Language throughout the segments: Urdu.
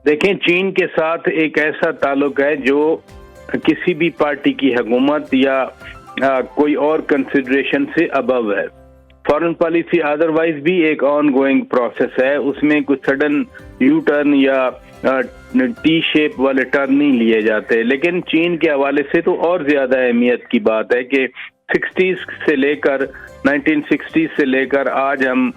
دیکھیں چین کے ساتھ ایک ایسا تعلق ہے جو کسی بھی پارٹی کی حکومت یا کوئی اور کنسیڈریشن سے ابو ہے. فارن پالیسی ادروائز بھی ایک آن گوئنگ پروسیس ہے، اس میں کوئی سڈن یو ٹرن یا ٹی شیپ والے ٹرن نہیں لیے جاتے. لیکن چین کے حوالے سے تو اور زیادہ اہمیت کی بات ہے کہ 60s سے لے کر 1960 سے لے کر آج ہم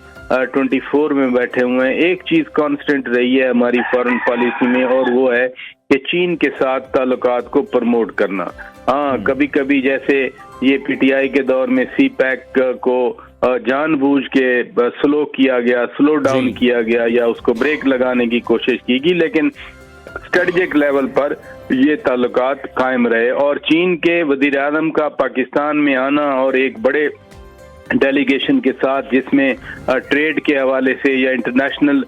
24 میں بیٹھے ہوئے ہیں. ایک چیز کانسٹنٹ رہی ہے ہماری فارن پالیسی میں، اور وہ ہے کہ چین کے ساتھ تعلقات کو پروموٹ کرنا. ہاں کبھی کبھی جیسے یہ پی ٹی آئی کے دور میں سی پیک کو جان بوجھ کے سلو کیا گیا، سلو ڈاؤن کیا گیا یا اس کو بریک لگانے کی کوشش کی گئی، لیکن اسٹریٹجک لیول پر یہ تعلقات قائم رہے. اور چین کے وزیر اعظم کا پاکستان میں آنا اور ایک بڑے ڈیلیگیشن کے ساتھ جس میں ٹریڈ کے حوالے سے یا انٹرنیشنل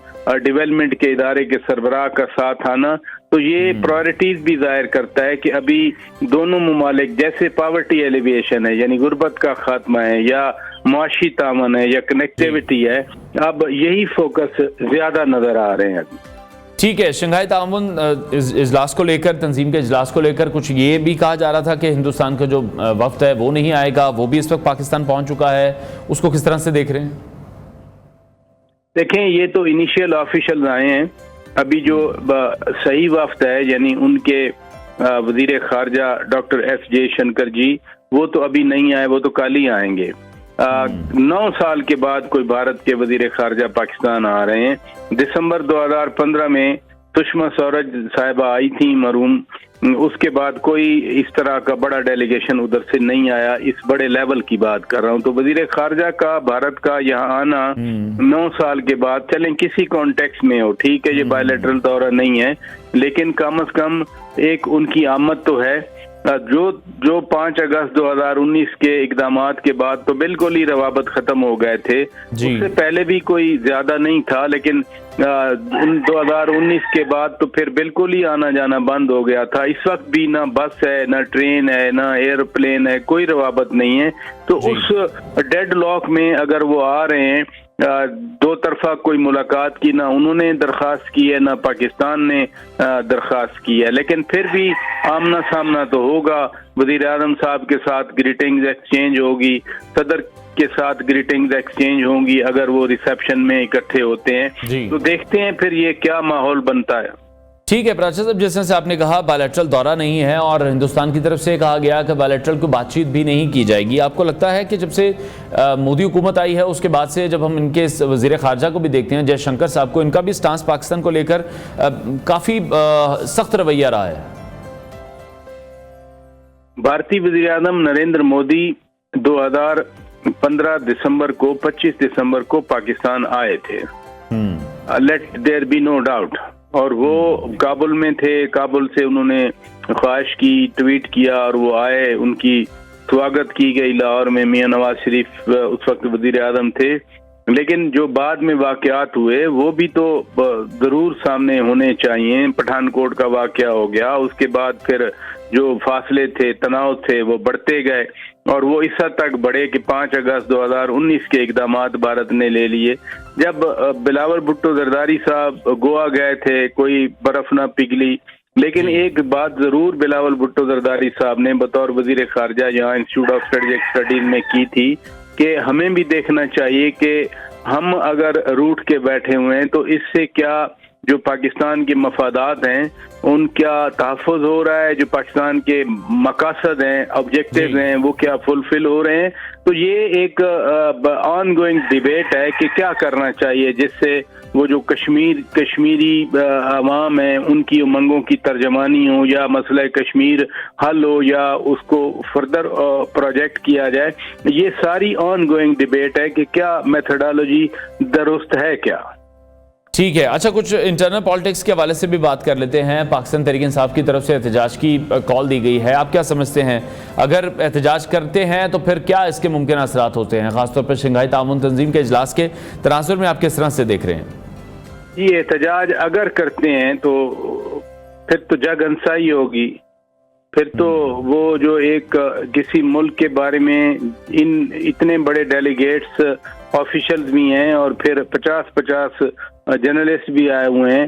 ڈیولپمنٹ کے ادارے کے سربراہ کا ساتھ آنا، تو یہ پرائرٹیز بھی ظاہر کرتا ہے کہ ابھی دونوں ممالک جیسے پاورٹی ایلیویشن ہے یعنی غربت کا خاتمہ ہے یا معاشی تعاون ہے یا کنیکٹیوٹی ہے، اب یہی فوکس زیادہ نظر آ رہے ہیں. ٹھیک ہے، شنگھائی تعاون اجلاس کو لے کر، تنظیم کے اجلاس کو لے کر کچھ یہ بھی کہا جا رہا تھا کہ ہندوستان کا جو وفد ہے وہ نہیں آئے گا، وہ بھی اس وقت پاکستان پہنچ چکا ہے، اس کو کس طرح سے دیکھ رہے ہیں؟ دیکھیں یہ تو انیشیل آفیشل آئے ہیں، ابھی جو صحیح وفد ہے یعنی ان کے وزیر خارجہ ڈاکٹر ایس جے شنکر جی، وہ تو ابھی نہیں آئے، وہ تو کل ہی آئیں گے. 9 سال کے بعد کوئی بھارت کے وزیر خارجہ پاکستان آ رہے ہیں. دسمبر 2015 میں سشما سوراج صاحبہ آئی تھیں مرحوم، اس کے بعد کوئی اس طرح کا بڑا ڈیلیگیشن ادھر سے نہیں آیا. اس بڑے لیول کی بات کر رہا ہوں. تو وزیر خارجہ کا بھارت کا یہاں آنا 9 سال کے بعد، چلیں کسی کانٹیکس میں ہو، ٹھیک ہے یہ بائی لیٹرل دورہ نہیں ہے، لیکن کم از کم ایک ان کی آمد تو ہے. جو 5 اگست 2019 کے اقدامات کے بعد تو بالکل ہی روابط ختم ہو گئے تھے. اس سے پہلے بھی کوئی زیادہ نہیں تھا، لیکن 2019 کے بعد تو پھر بالکل ہی آنا جانا بند ہو گیا تھا. اس وقت بھی نہ بس ہے، نہ ٹرین ہے، نہ ایئر پلین ہے، کوئی روابط نہیں ہے. تو اس ڈیڈ لاک میں اگر وہ آ رہے ہیں، دو طرفہ کوئی ملاقات کی نہ انہوں نے درخواست کی ہے نہ پاکستان نے درخواست کی ہے، لیکن پھر بھی آمنا سامنا تو ہوگا. وزیر اعظم صاحب کے ساتھ گریٹنگز ایکسچینج ہوگی، صدر کے ساتھ گریٹنگز ایکسچینج ہوں گی اگر وہ ریسیپشن میں اکٹھے ہوتے ہیں. تو دیکھتے ہیں پھر یہ کیا ماحول بنتا ہے. ٹھیک ہے پراچا صاحب، جیسے سے آپ نے کہا بائیلیٹرل دورہ نہیں ہے اور ہندوستان کی طرف سے کہا گیا کہ بائیلیٹرل کو بات چیت بھی نہیں کی جائے گی. آپ کو لگتا ہے کہ جب سے مودی حکومت آئی ہے اس کے بعد سے جب ہم ان کے وزیر خارجہ کو بھی دیکھتے ہیں جے شنکر صاحب کو، ان کا بھی سٹانس پاکستان کو لے کر کافی سخت رویہ رہا ہے؟ بھارتی وزیر اعظم نریندر مودی 2015 دسمبر کو 25 دسمبر کو پاکستان آئے تھے، let there be no doubt. اور وہ کابل میں تھے، کابل سے انہوں نے خواہش کی، ٹویٹ کیا اور وہ آئے، ان کی سواگت کی گئی لاہور میں. میاں نواز شریف اس وقت وزیر اعظم تھے. لیکن جو بعد میں واقعات ہوئے وہ بھی تو ضرور سامنے ہونے چاہیے. پٹھان کوٹ کا واقعہ ہو گیا، اس کے بعد پھر جو فاصلے تھے، تناؤ تھے، وہ بڑھتے گئے اور وہ اس حد تک بڑھے کہ 5 اگست 2019 کے اقدامات بھارت نے لے لیے. جب بلاول بھٹو زرداری صاحب گوا گئے تھے، کوئی برف نہ پگھلی، لیکن ایک بات ضرور بلاول بھٹو زرداری صاحب نے بطور وزیر خارجہ یہاں انسٹیٹیوٹ آف اسٹریٹجک اسٹڈیز میں کی تھی کہ ہمیں بھی دیکھنا چاہیے کہ ہم اگر روٹ کے بیٹھے ہوئے ہیں تو اس سے کیا جو پاکستان کے مفادات ہیں ان کا تحفظ ہو رہا ہے، جو پاکستان کے مقاصد ہیں، آبجیکٹیوز ہیں، وہ کیا فلفل ہو رہے ہیں. تو یہ ایک آن گوئنگ ڈیبیٹ ہے کہ کیا کرنا چاہیے جس سے وہ جو کشمیری عوام ہیں ان کی امنگوں کی ترجمانی ہو یا مسئلہ کشمیر حل ہو یا اس کو فردر پروجیکٹ کیا جائے. یہ ساری آن گوئنگ ڈیبیٹ ہے کہ کیا میتھڈالوجی درست ہے کیا. ٹھیک ہے، اچھا کچھ انٹرنل پالیٹکس کے حوالے سے بھی بات کر لیتے ہیں. پاکستان تحریک انصاف کی طرف سے احتجاج کی کال دی گئی ہے، آپ کیا سمجھتے ہیں؟ اگر احتجاج کرتے ہیں تو پھر کیا اس کے ممکن اثرات ہوتے ہیں، خاص طور پر شنگھائی تعاون تنظیم کے اجلاس کے تناظر میں آپ کس طرح سے دیکھ رہے ہیں؟ یہ احتجاج اگر کرتے ہیں تو پھر تو جگ ہنسائی ہوگی. پھر تو وہ جو ایک کسی ملک کے بارے میں اتنے بڑے ڈیلیگیٹس آفیشلز بھی ہیں اور پھر 50 جرنلسٹ بھی آئے ہوئے ہیں.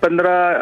15